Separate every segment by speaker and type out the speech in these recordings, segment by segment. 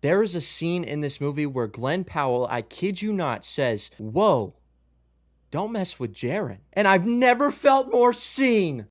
Speaker 1: There is a scene in this movie where Glen Powell, I kid you not, says, "Whoa, don't mess with Jaren." And I've never felt more seen.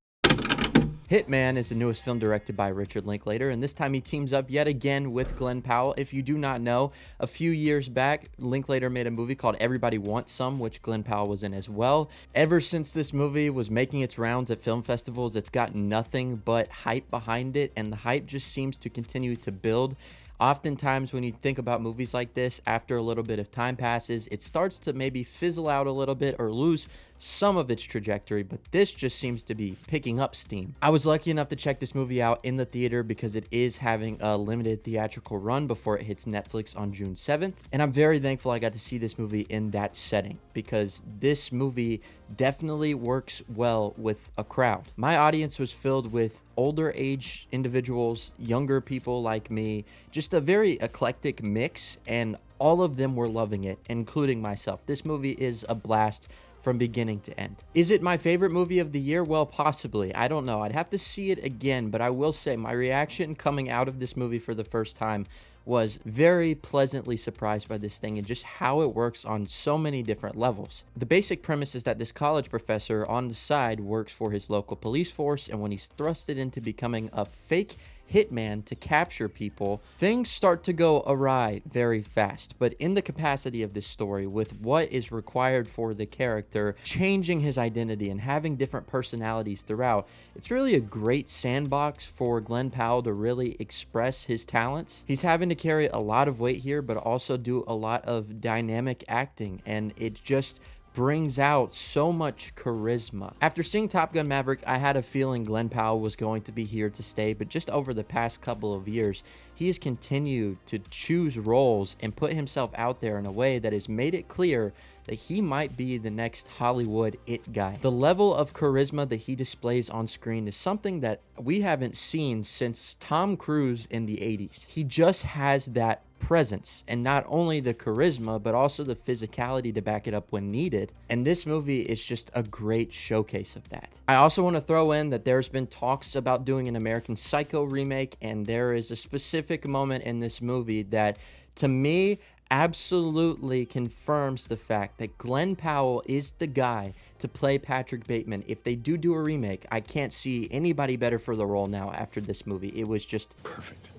Speaker 1: Hitman is the newest film directed by Richard Linklater, and this time he teams up yet again with Glen Powell. If you do not know, a few years back, Linklater made a movie called Everybody Wants Some, which Glen Powell was in as well. Ever since this movie was making its rounds at film festivals, it's got nothing but hype behind it, and the hype just seems to continue to build. Oftentimes, when you think about movies like this, after a little bit of time passes, it starts to maybe fizzle out a little bit or lose some of its trajectory, but this just seems to be picking up steam. I was lucky enough to check this movie out in the theater because it is having a limited theatrical run before it hits Netflix on June 7th, and I'm very thankful I got to see this movie in that setting because this movie definitely works well with a crowd. My audience was filled with older age individuals, younger people like me, just a very eclectic mix, and all of them were loving it, including myself. This movie is a blast from beginning to end. Is it my favorite movie of the year? Well, possibly. I don't know. I'd have to see it again, but I will say my reaction coming out of this movie for the first time was very pleasantly surprised by this thing and just how it works on so many different levels. The basic premise is that this college professor on the side works for his local police force, and when he's thrusted into becoming a fake hitman to capture people, things start to go awry very fast. But in the capacity of this story, with what is required for the character changing his identity and having different personalities throughout, it's really a great sandbox for Glen Powell to really express his talents. He's having to carry a lot of weight here, but also do a lot of dynamic acting, and it just brings out so much charisma. After seeing Top Gun Maverick, I had a feeling Glen Powell was going to be here to stay, but just over the past couple of years, he has continued to choose roles and put himself out there in a way that has made it clear that he might be the next Hollywood it guy. The level of charisma that he displays on screen is something that we haven't seen since Tom Cruise in the 80s. He just has that presence, and not only the charisma but also the physicality to back it up when needed, and this movie is just a great showcase of that. I also want to throw in that there's been talks about doing an American Psycho remake, and there is a specific moment in this movie that to me absolutely confirms the fact that Glen Powell is the guy to play Patrick Bateman. If they do a remake, I can't see anybody better for the role now after this movie. It was just
Speaker 2: perfect.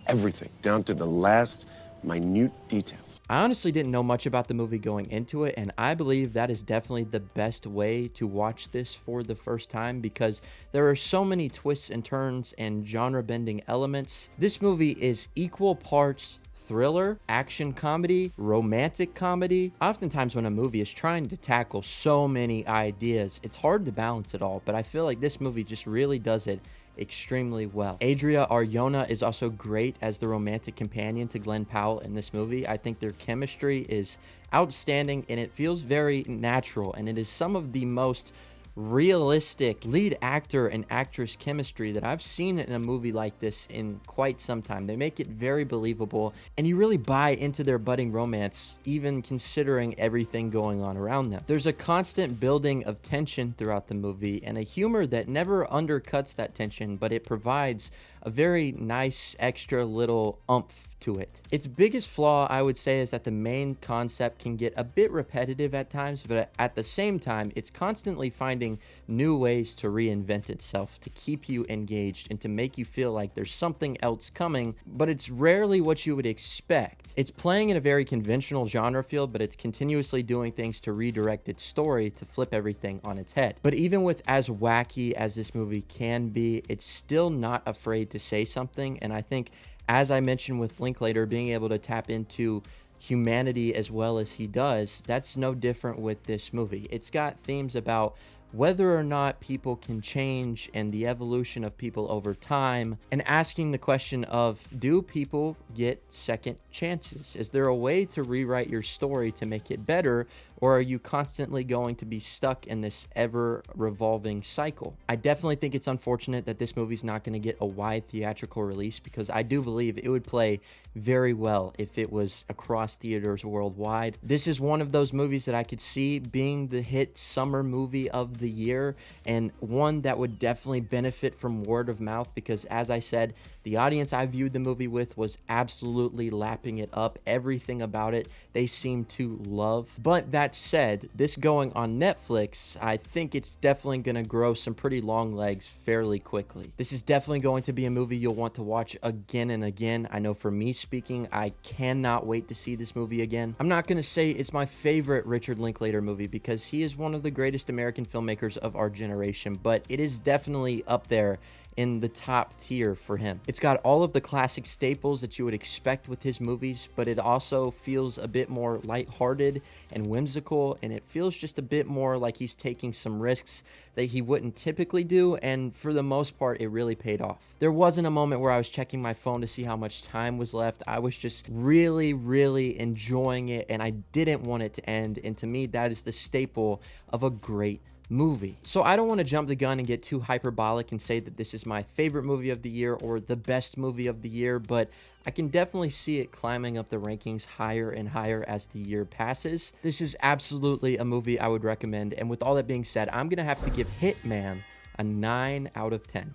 Speaker 2: Everything, down to the last minute details.
Speaker 1: I honestly didn't know much about the movie going into it, and I believe that is definitely the best way to watch this for the first time because there are so many twists and turns and genre-bending elements. This movie is equal parts thriller, action comedy, romantic comedy. Oftentimes when a movie is trying to tackle so many ideas, it's hard to balance it all, but I feel like this movie just really does it extremely well. Adria Arjona is also great as the romantic companion to Glen Powell in this movie. I think their chemistry is outstanding and it feels very natural, and it is some of the most realistic lead actor and actress chemistry that I've seen in a movie like this in quite some time. They make it very believable, and you really buy into their budding romance, even considering everything going on around them. There's a constant building of tension throughout the movie, and a humor that never undercuts that tension, but it provides a very nice extra little oomph to it. Its biggest flaw, I would say, is that the main concept can get a bit repetitive at times, but at the same time, it's constantly finding new ways to reinvent itself, to keep you engaged and to make you feel like there's something else coming, but it's rarely what you would expect. It's playing in a very conventional genre field, but it's continuously doing things to redirect its story to flip everything on its head. But even with as wacky as this movie can be, it's still not afraid to say something, and I think, as I mentioned with Linklater, being able to tap into humanity as well as he does, that's no different with this movie. It's got themes about whether or not people can change and the evolution of people over time, and asking the question of, do people get second chances? Is there a way to rewrite your story to make it better, or are you constantly going to be stuck in this ever-revolving cycle? I definitely think it's unfortunate that this movie's not going to get a wide theatrical release, because I do believe it would play very well if it was across theaters worldwide. This is one of those movies that I could see being the hit summer movie of the year, and one that would definitely benefit from word of mouth because, as I said, the audience I viewed the movie with was absolutely lapping it up. Everything about it they seemed to love. But that said, this going on Netflix, I think it's definitely going to grow some pretty long legs fairly quickly. This is definitely going to be a movie you'll want to watch again and again. I know for me speaking, I cannot wait to see this movie again. I'm not going to say it's my favorite Richard Linklater movie because he is one of the greatest American filmmakers of our generation, but it is definitely up there in the top tier for him. It's got all of the classic staples that you would expect with his movies, but it also feels a bit more lighthearted and whimsical, and it feels just a bit more like he's taking some risks that he wouldn't typically do, and for the most part, it really paid off. There wasn't a moment where I was checking my phone to see how much time was left. I was just really enjoying it, and I didn't want it to end, and to me, that is the staple of a great movie. So I don't want to jump the gun and get too hyperbolic and say that this is my favorite movie of the year or the best movie of the year, but I can definitely see it climbing up the rankings higher and higher as the year passes. This is absolutely a movie I would recommend, and with all that being said, I'm gonna have to give Hitman a 9 out of 10.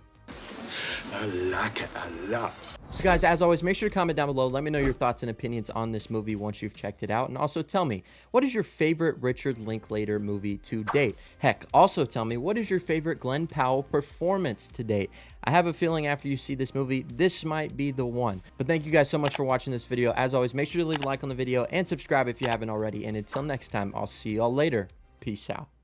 Speaker 2: I like it a lot.
Speaker 1: So guys, as always, make sure to comment down below. Let me know your thoughts and opinions on this movie once you've checked it out. And also tell me, what is your favorite Richard Linklater movie to date? Heck, also tell me, what is your favorite Glen Powell performance to date? I have a feeling after you see this movie, this might be the one. But thank you guys so much for watching this video. As always, make sure to leave a like on the video and subscribe if you haven't already. And until next time, I'll see y'all later. Peace out.